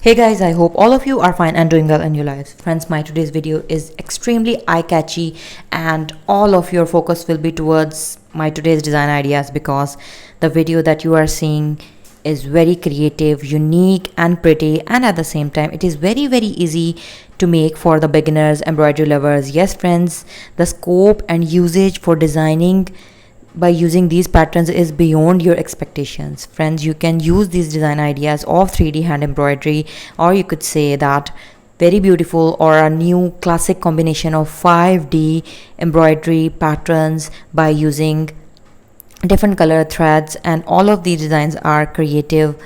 Hey guys, I hope all of you are fine and doing well in your lives. Friends, my today's video is extremely eye-catchy and all of your focus will be towards my today's design ideas because the video that you are seeing is very creative, unique and pretty, and at the same time it is very easy to make for the beginners, embroidery lovers. Yes friends, the scope and usage for designing by using these patterns is beyond your expectations. Friends, you can use these design ideas of 3D hand embroidery, or you could say that very beautiful or a new classic combination of 5D embroidery patterns by using different color threads, and all of these designs are creative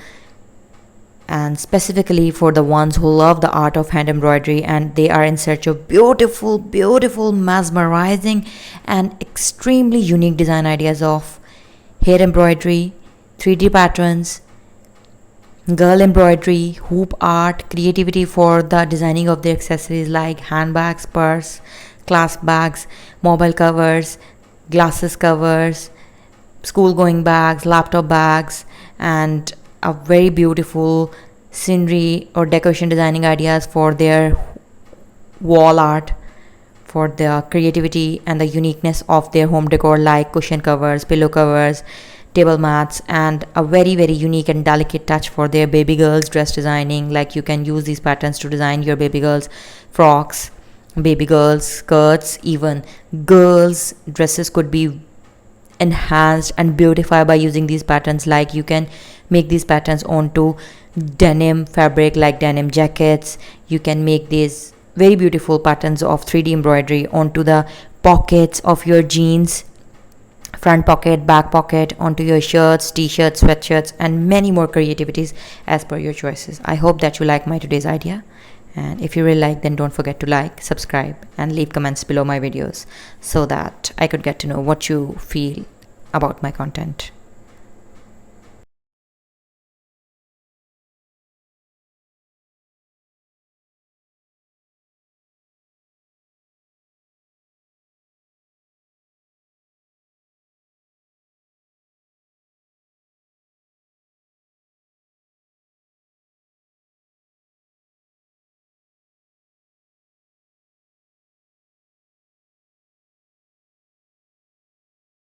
and specifically for the ones who love the art of hand embroidery and they are in search of beautiful, mesmerizing and extremely unique design ideas of hair embroidery, 3D patterns, girl embroidery, hoop art, creativity for the designing of the accessories like handbags, purse, clasp bags, mobile covers, glasses covers, school going bags, laptop bags, and a very beautiful scenery or decoration designing ideas for their wall art, for the creativity and the uniqueness of their home decor like cushion covers, pillow covers, table mats, and a very unique and delicate touch for their baby girls dress designing. Like you can use these patterns to design your baby girls frocks, baby girls skirts, even girls dresses could be enhanced and beautified by using these patterns. Like you can make these patterns onto denim fabric like denim jackets. You can make these very beautiful patterns of 3D embroidery onto the pockets of your jeans, front pocket, back pocket, onto your shirts, t-shirts, sweatshirts, and many more creativities as per your choices. I hope that you like my today's idea, and if you really like, then don't forget to like, subscribe, and leave comments below my videos so that I could get to know what you feel about my content.